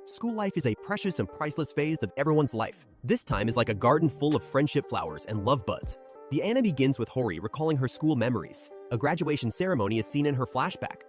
School life is a precious and priceless phase of everyone's life. This time is like a garden full of friendship flowers and love buds. The anime begins with Hori recalling her school memories. A graduation ceremony is seen in her flashback.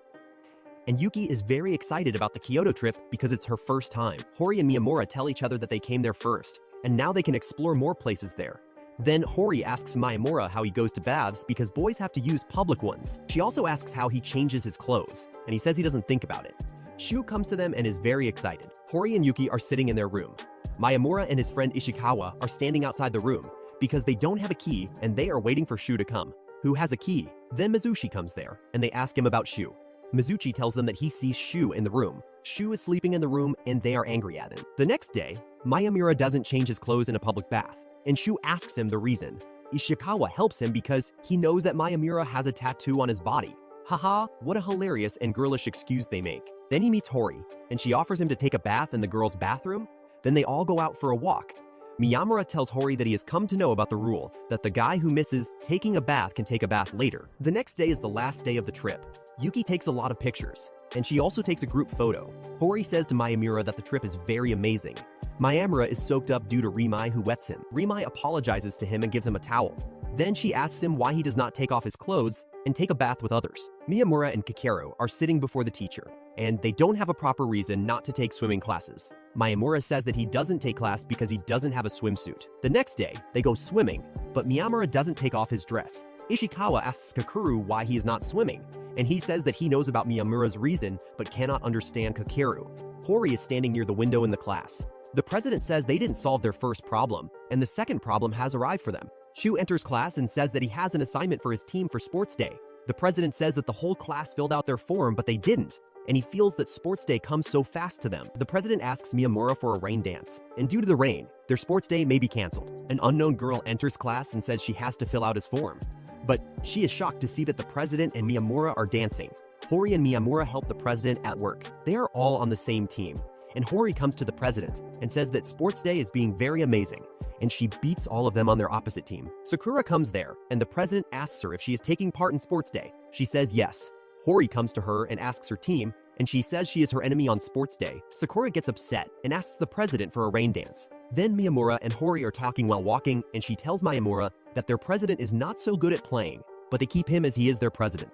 And Yuki is very excited about the Kyoto trip because it's her first time. Hori and Miyamura tell each other that they came there first, and now they can explore more places there. Then Hori asks Miyamura how he goes to baths because boys have to use public ones. She also asks how he changes his clothes, and he says he doesn't think about it. Shu comes to them and is very excited. Hori and Yuki are sitting in their room. Miyamura and his friend Ishikawa are standing outside the room because they don't have a key and they are waiting for Shu to come, who has a key. Then Mizuchi comes there, and they ask him about Shu. Mizuchi tells them that he sees Shu in the room. Shu is sleeping in the room and they are angry at him. The next day, Miyamura doesn't change his clothes in a public bath, and Shu asks him the reason. Ishikawa helps him because he knows that Miyamura has a tattoo on his body. Haha, what a hilarious and girlish excuse they make. Then he meets Hori, and she offers him to take a bath in the girls' bathroom. Then they all go out for a walk. Miyamura tells Hori that he has come to know about the rule that the guy who misses taking a bath can take a bath later. The next day is the last day of the trip. Yuki takes a lot of pictures, and she also takes a group photo. Hori says to Miyamura that the trip is very amazing. Miyamura is soaked up due to Rimai, who wets him. Rimai apologizes to him and gives him a towel. Then she asks him why he does not take off his clothes and take a bath with others. Miyamura and Kakeru are sitting before the teacher, and they don't have a proper reason not to take swimming classes. Miyamura says that he doesn't take class because he doesn't have a swimsuit. The next day, they go swimming, but Miyamura doesn't take off his dress. Ishikawa asks Kakeru why he is not swimming, and he says that he knows about Miyamura's reason but cannot understand Kakeru. Hori is standing near the window in the class. The president says they didn't solve their first problem, and the second problem has arrived for them. Shu enters class and says that he has an assignment for his team for sports day. The president says that the whole class filled out their form, but they didn't, and he feels that sports day comes so fast to them. The president asks Miyamura for a rain dance, and due to the rain, their sports day may be canceled. An unknown girl enters class and says she has to fill out his form, but she is shocked to see that the president and Miyamura are dancing. Hori and Miyamura help the president at work. They are all on the same team, and Hori comes to the president and says that sports day is being very amazing, and she beats all of them on their opposite team. Sakura comes there, and the president asks her if she is taking part in sports day. She says yes. Hori comes to her and asks her team, and she says she is her enemy on sports day. Sakura gets upset and asks the president for a rain dance. Then Miyamura and Hori are talking while walking, and she tells Miyamura that their president is not so good at playing, but they keep him as he is their president.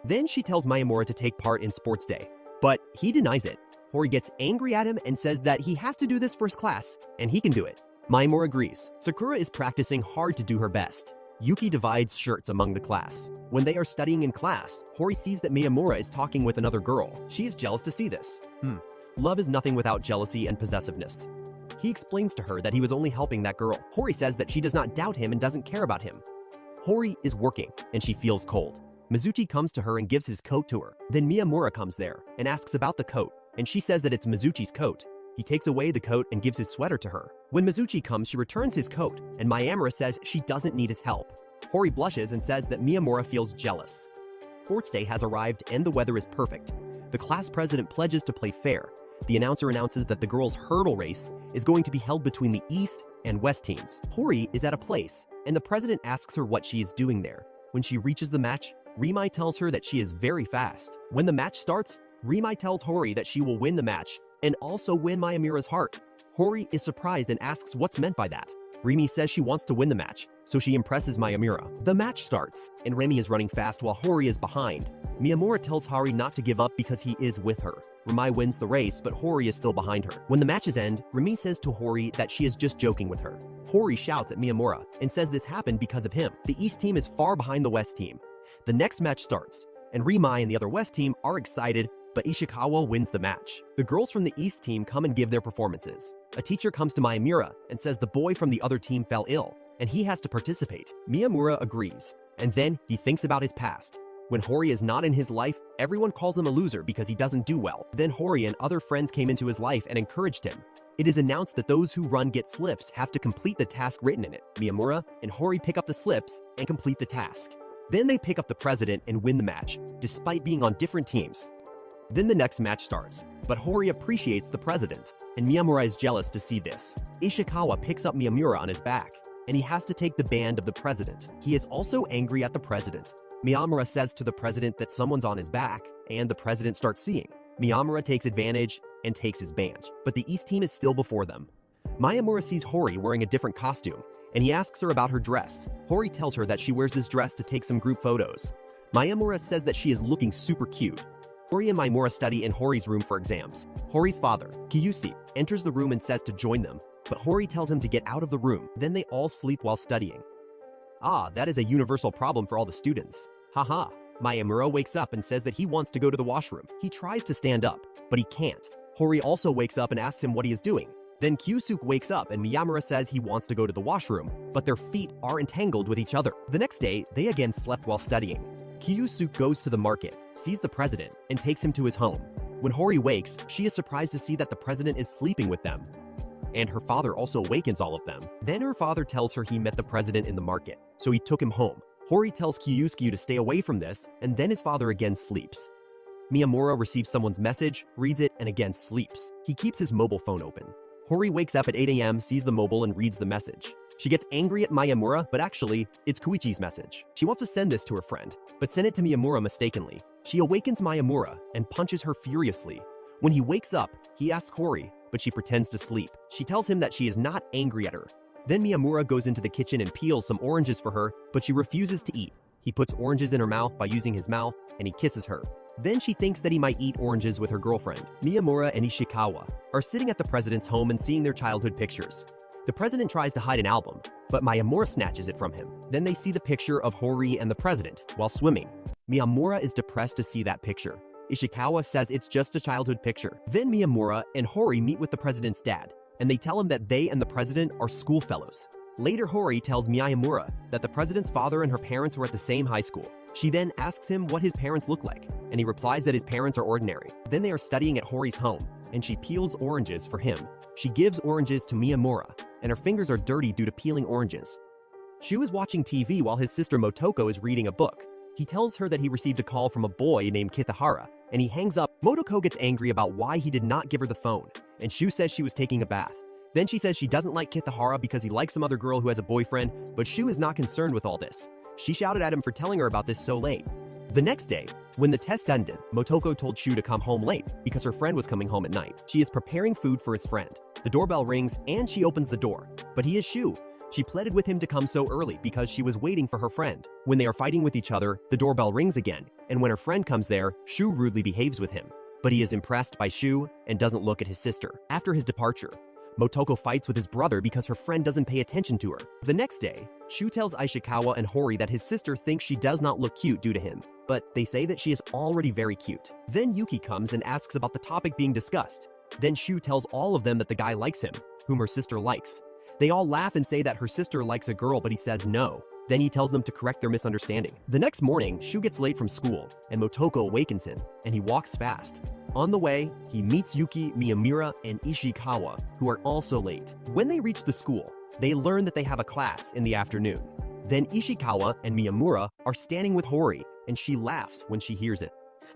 Then she tells Miyamura to take part in sports day, but he denies it. Hori gets angry at him and says that he has to do this first class, and he can do it. Miyamura agrees. Sakura is practicing hard to do her best. Yuki divides shirts among the class. When they are studying in class, Hori sees that Miyamura is talking with another girl. She is jealous to see this. Love is nothing without jealousy and possessiveness. He explains to her that he was only helping that girl. Hori says that she does not doubt him and doesn't care about him. Hori is working, and she feels cold. Mizuchi comes to her and gives his coat to her. Then Miyamura comes there and asks about the coat, and she says that it's Mizuchi's coat. He takes away the coat and gives his sweater to her. When Mizuchi comes, she returns his coat, and Miyamura says she doesn't need his help. Hori blushes and says that Miyamura feels jealous. Sports day has arrived and the weather is perfect. The class president pledges to play fair. The announcer announces that the girls' hurdle race is going to be held between the East and West teams. Hori is at a place, and the president asks her what she is doing there. When she reaches the match, Rimai tells her that she is very fast. When the match starts, Rimai tells Hori that she will win the match and also win Miyamura's heart. Hori is surprised and asks what's meant by that. Rimi says she wants to win the match, so she impresses Miyamura. The match starts, and Remi is running fast while Hori is behind. Miyamura tells Hori not to give up because he is with her. Rimai wins the race, but Hori is still behind her. When the matches end, Remi says to Hori that she is just joking with her. Hori shouts at Miyamura and says this happened because of him. The East team is far behind the West team. The next match starts, and Rimai and the other West team are excited, but Ishikawa wins the match. The girls from the East team come and give their performances. A teacher comes to Miyamura and says the boy from the other team fell ill, and he has to participate. Miyamura agrees, and then he thinks about his past. When Hori is not in his life, everyone calls him a loser because he doesn't do well. Then Hori and other friends came into his life and encouraged him. It is announced that those who run get slips have to complete the task written in it. Miyamura and Hori pick up the slips and complete the task. Then they pick up the president and win the match, despite being on different teams. Then the next match starts, but Hori appreciates the president, and Miyamura is jealous to see this. Ishikawa picks up Miyamura on his back, and he has to take the band of the president. He is also angry at the president. Miyamura says to the president that someone's on his back, and the president starts seeing. Miyamura takes advantage and takes his badge. But the East team is still before them. Miyamura sees Hori wearing a different costume, and he asks her about her dress. Hori tells her that she wears this dress to take some group photos. Miyamura says that she is looking super cute. Hori and Miyamura study in Hori's room for exams. Hori's father, Kyouko, enters the room and says to join them, but Hori tells him to get out of the room. Then they all sleep while studying. Ah, that is a universal problem for all the students. Haha. Miyamura wakes up and says that he wants to go to the washroom. He tries to stand up, but he can't. Hori also wakes up and asks him what he is doing. Then Kyouko wakes up and Miyamura says he wants to go to the washroom, but their feet are entangled with each other. The next day, they again slept while studying. Kyouko goes to the market, sees the president, and takes him to his home. When Hori wakes, she is surprised to see that the president is sleeping with them. And her father also awakens all of them. Then her father tells her he met the president in the market, so he took him home. Hori tells Kyouko to stay away from this, and then his father again sleeps. Miyamura receives someone's message, reads it, and again sleeps. He keeps his mobile phone open. Hori wakes up at 8 a.m., sees the mobile, and reads the message. She gets angry at Miyamura, but actually, it's Koichi's message. She wants to send this to her friend, but sent it to Miyamura mistakenly. She awakens Miyamura and punches her furiously. When he wakes up, he asks Hori, but she pretends to sleep. She tells him that she is not angry at her. Then Miyamura goes into the kitchen and peels some oranges for her, but she refuses to eat. He puts oranges in her mouth by using his mouth, and he kisses her. Then she thinks that he might eat oranges with her girlfriend. Miyamura and Ishikawa are sitting at the president's home and seeing their childhood pictures. The president tries to hide an album, but Miyamura snatches it from him. Then they see the picture of Hori and the president while swimming. Miyamura is depressed to see that picture. Ishikawa says it's just a childhood picture. Then Miyamura and Hori meet with the president's dad, and they tell him that they and the president are schoolfellows. Later, Hori tells Miyamura that the president's father and her parents were at the same high school. She then asks him what his parents look like, and he replies that his parents are ordinary. Then they are studying at Hori's home, and she peels oranges for him. She gives oranges to Miyamura, and her fingers are dirty due to peeling oranges. Shu is watching TV while his sister Motoko is reading a book. He tells her that he received a call from a boy named Kitahara, and he hangs up. Motoko gets angry about why he did not give her the phone, and Shu says she was taking a bath. Then she says she doesn't like Kitahara because he likes some other girl who has a boyfriend, but Shu is not concerned with all this. She shouted at him for telling her about this so late. The next day, when the test ended, Motoko told Shu to come home late because her friend was coming home at night. She is preparing food for his friend. The doorbell rings and she opens the door, but he is Shu. She pleaded with him to come so early because she was waiting for her friend. When they are fighting with each other, the doorbell rings again, and when her friend comes there, Shu rudely behaves with him. But he is impressed by Shu and doesn't look at his sister. After his departure, Motoko fights with his brother because her friend doesn't pay attention to her. The next day, Shu tells Ishikawa and Hori that his sister thinks she does not look cute due to him, but they say that she is already very cute. Then Yuki comes and asks about the topic being discussed. Then Shu tells all of them that the guy likes him, whom her sister likes. They all laugh and say that her sister likes a girl, but he says no. Then he tells them to correct their misunderstanding. The next morning, Shu gets late from school, and Motoko awakens him, and he walks fast. On the way, he meets Yuki, Miyamura, and Ishikawa, who are also late. When they reach the school, they learn that they have a class in the afternoon. Then Ishikawa and Miyamura are standing with Hori, and she laughs when she hears it.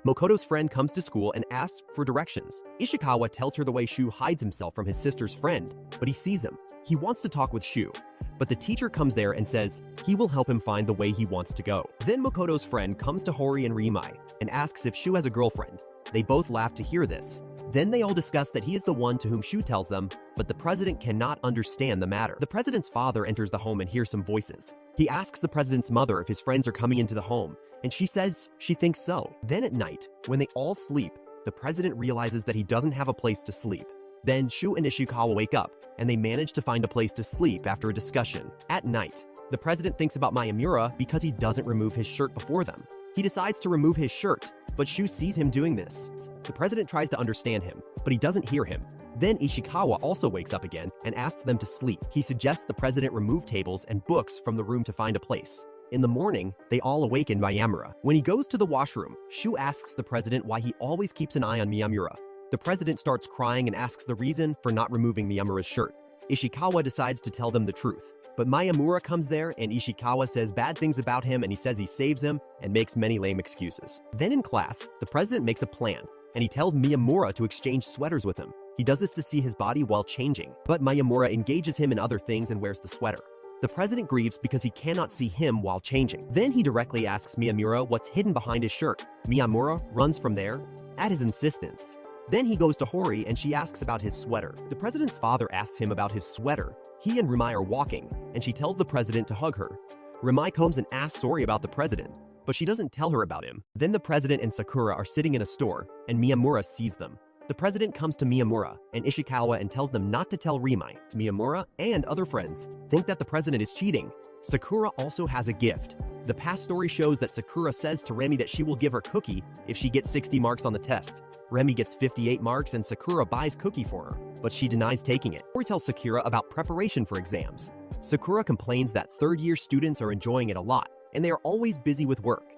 Mokoto's friend comes to school and asks for directions. Ishikawa tells her the way Shu hides himself from his sister's friend, but he sees him. He wants to talk with Shu, but the teacher comes there and says he will help him find the way he wants to go. Then Mokoto's friend comes to Hori and Rimai and asks if Shu has a girlfriend. They both laugh to hear this. Then they all discuss that he is the one to whom Shu tells them, but the president cannot understand the matter. The president's father enters the home and hears some voices. He asks the president's mother if his friends are coming into the home, and she says she thinks so. Then at night, when they all sleep, the president realizes that he doesn't have a place to sleep. Then Shu and Ishikawa wake up, and they manage to find a place to sleep after a discussion. At night, the president thinks about Miyamura because he doesn't remove his shirt before them. He decides to remove his shirt, but Shu sees him doing this. The president tries to understand him, but he doesn't hear him. Then Ishikawa also wakes up again and asks them to sleep. He suggests the president remove tables and books from the room to find a place. In the morning, they all awaken Miyamura. When he goes to the washroom, Shu asks the president why he always keeps an eye on Miyamura. The president starts crying and asks the reason for not removing Miyamura's shirt. Ishikawa decides to tell them the truth, but Miyamura comes there and Ishikawa says bad things about him and he says he saves him and makes many lame excuses. Then in class, the president makes a plan and he tells Miyamura to exchange sweaters with him. He does this to see his body while changing, but Miyamura engages him in other things and wears the sweater. The president grieves because he cannot see him while changing. Then he directly asks Miyamura what's hidden behind his shirt. Miyamura runs from there. At his insistence, Then he goes to Hori and she asks about his sweater. The president's father asks him about his sweater. He and Rimai are walking, and she tells the president to hug her. Rimai comes and asks sorry about the president, but she doesn't tell her about him. Then the president and Sakura are sitting in a store, and Miyamura sees them. The president comes to Miyamura and Ishikawa and tells them not to tell Rimai. Miyamura and other friends think that the president is cheating. Sakura also has a gift. The past story shows that Sakura says to Remi that she will give her cookie if she gets 60 marks on the test. Remi gets 58 marks and Sakura buys cookie for her, but she denies taking it. Hori tells Sakura about preparation for exams. Sakura complains that third-year students are enjoying it a lot, and they are always busy with work.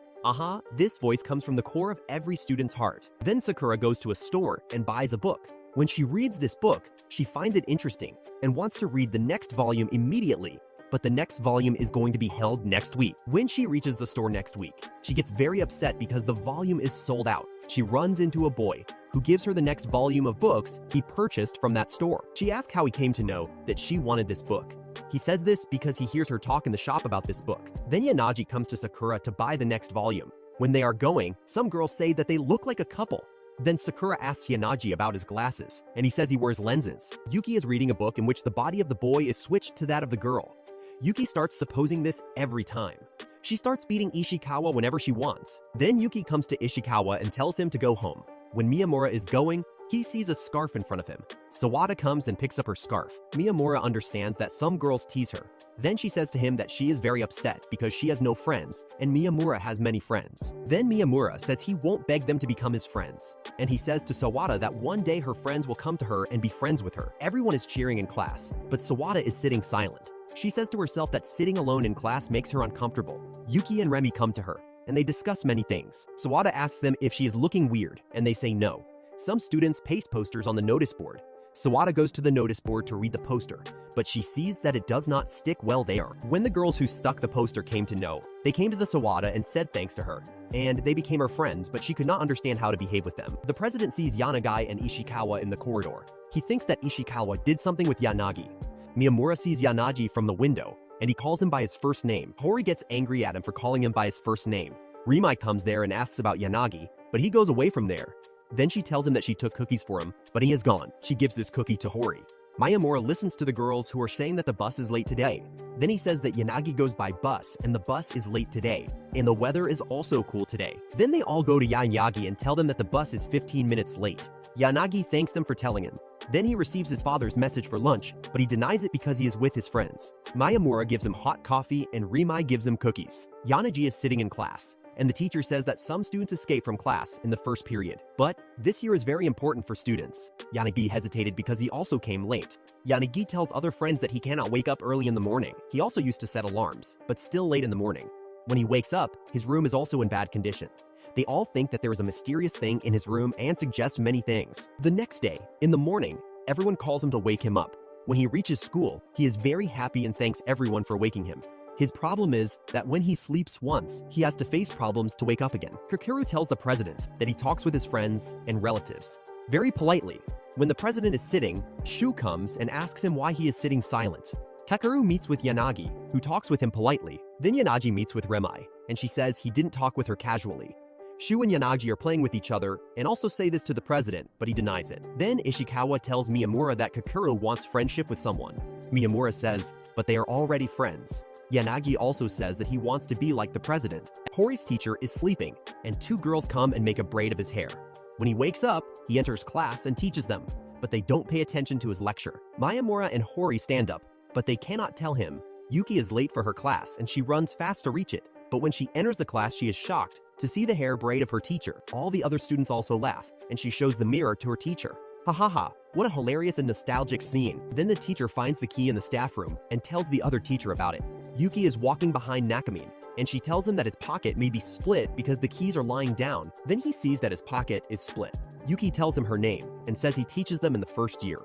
This voice comes from the core of every student's heart. Then Sakura goes to a store and buys a book. When she reads this book, she finds it interesting and wants to read the next volume immediately, but the next volume is going to be held next week. When she reaches the store next week, she gets very upset because the volume is sold out. She runs into a boy who gives her the next volume of books he purchased from that store. She asks how he came to know that she wanted this book. He says this because he hears her talk in the shop about this book. Then Yanagi comes to Sakura to buy the next volume. When they are going, some girls say that they look like a couple. Then Sakura asks Yanagi about his glasses, and he says he wears lenses. Yuki is reading a book in which the body of the boy is switched to that of the girl. Yuki starts supposing this every time. She starts beating Ishikawa whenever she wants. Then Yuki comes to Ishikawa and tells him to go home. When Miyamura is going, he sees a scarf in front of him. Sawada comes and picks up her scarf. Miyamura understands that some girls tease her. Then she says to him that she is very upset because she has no friends, and Miyamura has many friends. Then Miyamura says he won't beg them to become his friends. And he says to Sawada that one day her friends will come to her and be friends with her. Everyone is cheering in class, but Sawada is sitting silent. She says to herself that sitting alone in class makes her uncomfortable. Yuki and Remi come to her, and they discuss many things. Sawada asks them if she is looking weird, and they say no. Some students paste posters on the notice board. Sawada goes to the notice board to read the poster, but she sees that it does not stick well there. When the girls who stuck the poster came to know, they came to the Sawada and said thanks to her, and they became her friends, but she could not understand how to behave with them. The president sees Yanagi and Ishikawa in the corridor. He thinks that Ishikawa did something with Yanagi. Miyamura sees Yanagi from the window, and he calls him by his first name. Hori gets angry at him for calling him by his first name. Rimai comes there and asks about Yanagi, but he goes away from there. Then she tells him that she took cookies for him, but he is gone. She gives this cookie to Hori. Miyamura listens to the girls who are saying that the bus is late today. Then he says that Yanagi goes by bus and the bus is late today, and the weather is also cool today. Then they all go to Yanagi and tell them that the bus is 15 minutes late. Yanagi thanks them for telling him. Then he receives his father's message for lunch, but he denies it because he is with his friends. Miyamura gives him hot coffee and Rimai gives him cookies. Yanagi is sitting in class, and the teacher says that some students escape from class in the first period. But this year is very important for students. Yanagi hesitated because he also came late. Yanagi tells other friends that he cannot wake up early in the morning. He also used to set alarms, but still late in the morning. When he wakes up, his room is also in bad condition. They all think that there is a mysterious thing in his room and suggest many things. The next day, in the morning, everyone calls him to wake him up. When he reaches school, he is very happy and thanks everyone for waking him. His problem is that when he sleeps once, he has to face problems to wake up again. Kakeru tells the president that he talks with his friends and relatives very politely. When the president is sitting, Shu comes and asks him why he is sitting silent. Kakeru meets with Yanagi, who talks with him politely. Then Yanagi meets with Rimai, and she says he didn't talk with her casually. Shu and Yanagi are playing with each other and also say this to the president, but he denies it. Then Ishikawa tells Miyamura that Kakeru wants friendship with someone. Miyamura says, but they are already friends. Yanagi also says that he wants to be like the president. Hori's teacher is sleeping, and two girls come and make a braid of his hair. When he wakes up, he enters class and teaches them, but they don't pay attention to his lecture. Miyamura and Hori stand up, but they cannot tell him. Yuki is late for her class and she runs fast to reach it, but when she enters the class she is shocked to see the hair braid of her teacher. All the other students also laugh, and she shows the mirror to her teacher. Ha ha ha, what a hilarious and nostalgic scene. Then the teacher finds the key in the staff room and tells the other teacher about it. Yuki is walking behind Nakamine, and she tells him that his pocket may be split because the keys are lying down. Then he sees that his pocket is split. Yuki tells him her name and says he teaches them in the first year.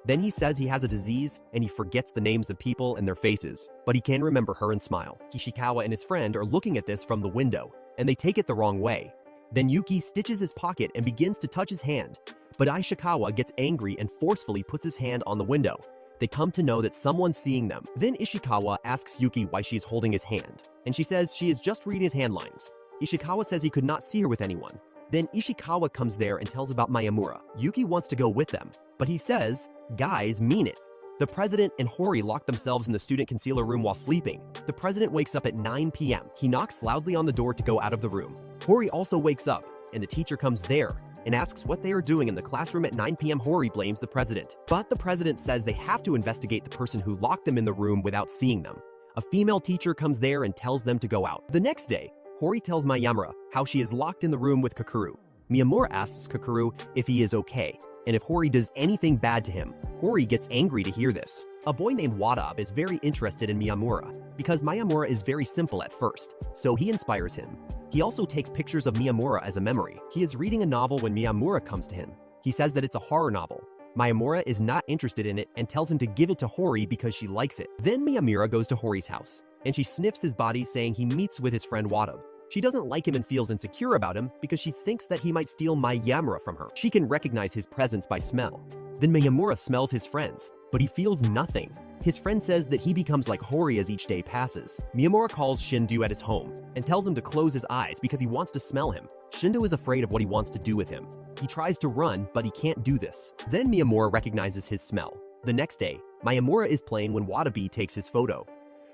Then he says he has a disease and he forgets the names of people and their faces, but he can remember her and smile. Ishikawa and his friend are looking at this from the window, and they take it the wrong way. Then Yuki stitches his pocket and begins to touch his hand, but Ishikawa gets angry and forcefully puts his hand on the window. They come to know that someone's seeing them. Then Ishikawa asks Yuki why she is holding his hand, and she says she is just reading his hand lines. Ishikawa says he could not see her with anyone. Then Ishikawa comes there and tells about Miyamura. Yuki wants to go with them, but he says, guys mean it. The president and Hori lock themselves in the student concealer room while sleeping. The president wakes up at 9 p.m. He knocks loudly on the door to go out of the room. Hori also wakes up, and the teacher comes there and asks what they are doing in the classroom at 9 p.m. Hori blames the president. But the president says they have to investigate the person who locked them in the room without seeing them. A female teacher comes there and tells them to go out. The next day, Hori tells Miyamura how she is locked in the room with Kakuru. Miyamura asks Kakuru if he is okay, and if Hori does anything bad to him. Hori gets angry to hear this. A boy named Watabe is very interested in Miyamura because Miyamura is very simple at first, so he inspires him. He also takes pictures of Miyamura as a memory. He is reading a novel when Miyamura comes to him. He says that it's a horror novel. Miyamura is not interested in it and tells him to give it to Hori because she likes it. Then Miyamura goes to Hori's house, and she sniffs his body saying he meets with his friend Watabe. She doesn't like him and feels insecure about him because she thinks that he might steal Miyamura from her. She can recognize his presence by smell. Then Miyamura smells his friends, but he feels nothing. His friend says that he becomes like Hori as each day passes. Miyamura calls Shindu at his home and tells him to close his eyes because he wants to smell him. Shindu is afraid of what he wants to do with him. He tries to run, but he can't do this. Then Miyamura recognizes his smell. The next day, Miyamura is playing when Watabe takes his photo.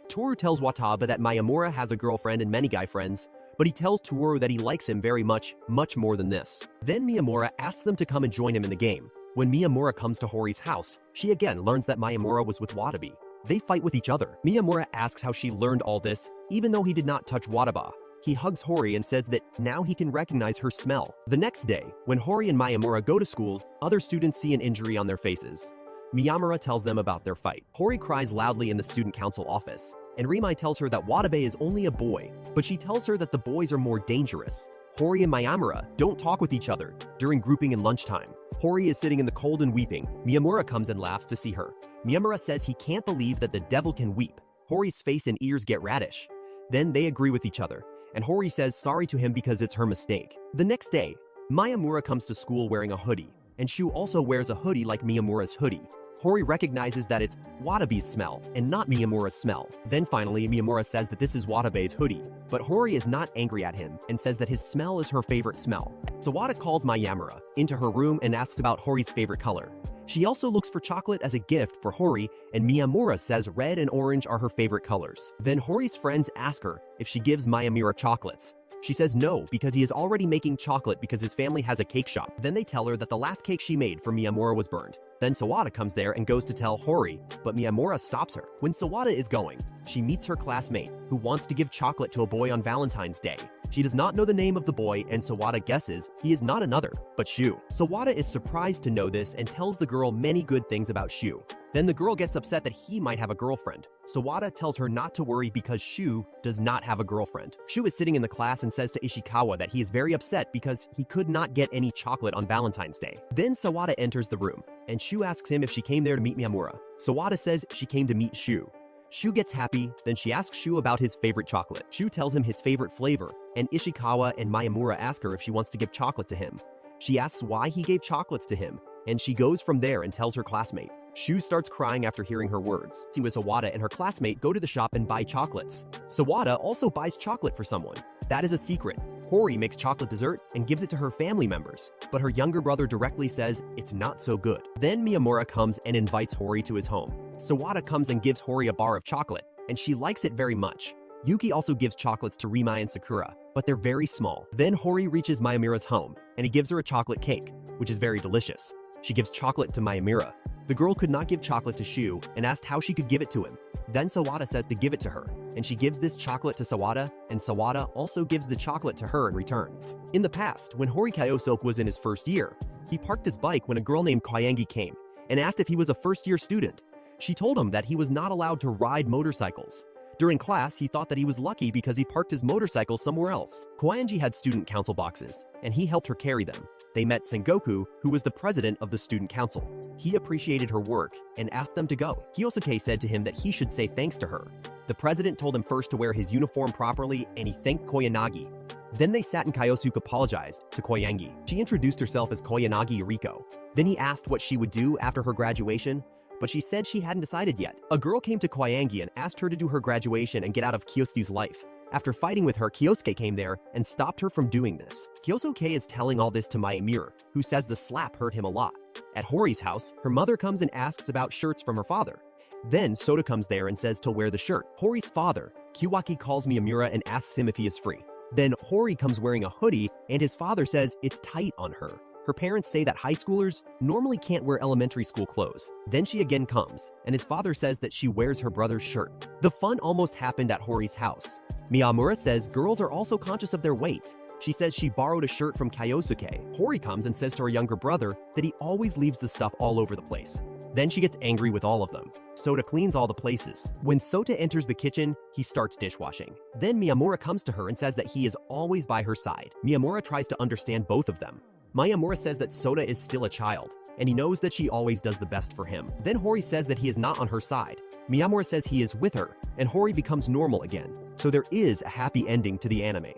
Toru tells Watabe that Miyamura has a girlfriend and many guy friends, but he tells Toru that he likes him very much more than this. Then Miyamura asks them to come and join him in the game. When Miyamura comes to Hori's house, she again learns that Miyamura was with Watabe. They fight with each other. Miyamura asks how she learned all this, even though he did not touch Watabe. He hugs Hori and says that now he can recognize her smell. The next day, when Hori and Miyamura go to school, other students see an injury on their faces. Miyamura tells them about their fight. Hori cries loudly in the student council office, and Rimai tells her that Watabe is only a boy, but she tells her that the boys are more dangerous. Hori and Miyamura don't talk with each other during grouping and lunchtime. Hori is sitting in the cold and weeping. Miyamura comes and laughs to see her. Miyamura says he can't believe that the devil can weep. Hori's face and ears get raddish. Then they agree with each other, and Hori says sorry to him because it's her mistake. The next day, Miyamura comes to school wearing a hoodie, and Shu also wears a hoodie like Miyamura's hoodie. Hori recognizes that it's Watabe's smell and not Miyamura's smell. Then finally, Miyamura says that this is Watabe's hoodie, but Hori is not angry at him and says that his smell is her favorite smell. Sawada calls Miyamura into her room and asks about Hori's favorite color. She also looks for chocolate as a gift for Hori, and Miyamura says red and orange are her favorite colors. Then Hori's friends ask her if she gives Miyamura chocolates. She says no because he is already making chocolate because his family has a cake shop. Then they tell her that the last cake she made for Miyamura was burned. Then Sawada comes there and goes to tell Hori, but Miyamura stops her. When Sawada is going, she meets her classmate who wants to give chocolate to a boy on Valentine's Day. She does not know the name of the boy, and Sawada guesses he is not another, but Shu. Sawada is surprised to know this and tells the girl many good things about Shu. Then the girl gets upset that he might have a girlfriend. Sawada tells her not to worry because Shu does not have a girlfriend. Shu is sitting in the class and says to Ishikawa that he is very upset because he could not get any chocolate on Valentine's Day. Then Sawada enters the room, and Shu asks him if she came there to meet Miyamura. Sawada says she came to meet Shu. Shu gets happy, then she asks Shu about his favorite chocolate. Shu tells him his favorite flavor, and Ishikawa and Miyamura ask her if she wants to give chocolate to him. She asks why he gave chocolates to him, and she goes from there and tells her classmate. Shu starts crying after hearing her words. Sawada and her classmate go to the shop and buy chocolates. Sawada also buys chocolate for someone. That is a secret. Hori makes chocolate dessert and gives it to her family members, but her younger brother directly says it's not so good. Then Miyamura comes and invites Hori to his home. Sawada comes and gives Hori a bar of chocolate, and she likes it very much. Yuki also gives chocolates to Rimai and Sakura, but they're very small. Then Hori reaches Miyamura's home, and he gives her a chocolate cake, which is very delicious. She gives chocolate to Miyamura. The girl could not give chocolate to Shu and asked how she could give it to him. Then Sawada says to give it to her, and she gives this chocolate to Sawada, and Sawada also gives the chocolate to her in return. In the past, when Hori Kyosoke was in his first year, he parked his bike when a girl named Koyangi came and asked if he was a first-year student. She told him that he was not allowed to ride motorcycles. During class, he thought that he was lucky because he parked his motorcycle somewhere else. Koyangi had student council boxes, and he helped her carry them. They met Sengoku, who was the president of the student council. He appreciated her work and asked them to go. Kyosuke said to him that he should say thanks to her. The president told him first to wear his uniform properly, and he thanked Koyanagi. Then they sat and Kyosuke apologized to Koyangi. She introduced herself as Koyanagi Yuriko. Then he asked what she would do after her graduation, but she said she hadn't decided yet. A girl came to Koyangi and asked her to do her graduation and get out of Kyosuke's life. After fighting with her, Kyosuke came there and stopped her from doing this. Kyosuke is telling all this to Miyamura, who says the slap hurt him a lot. At Hori's house, her mother comes and asks about shirts from her father. Then Sota comes there and says to wear the shirt. Hori's father, Kyouko, calls Miyamura and asks him if he is free. Then Hori comes wearing a hoodie and his father says it's tight on her. Her parents say that high schoolers normally can't wear elementary school clothes. Then she again comes, and his father says that she wears her brother's shirt. The fun almost happened at Hori's house. Miyamura says girls are also conscious of their weight. She says she borrowed a shirt from Kyosuke. Hori comes and says to her younger brother that he always leaves the stuff all over the place. Then she gets angry with all of them. Sota cleans all the places. When Sota enters the kitchen, he starts dishwashing. Then Miyamura comes to her and says that he is always by her side. Miyamura tries to understand both of them. Miyamura says that Sota is still a child, and he knows that she always does the best for him. Then Hori says that he is not on her side. Miyamura says he is with her, and Hori becomes normal again. So there is a happy ending to the anime.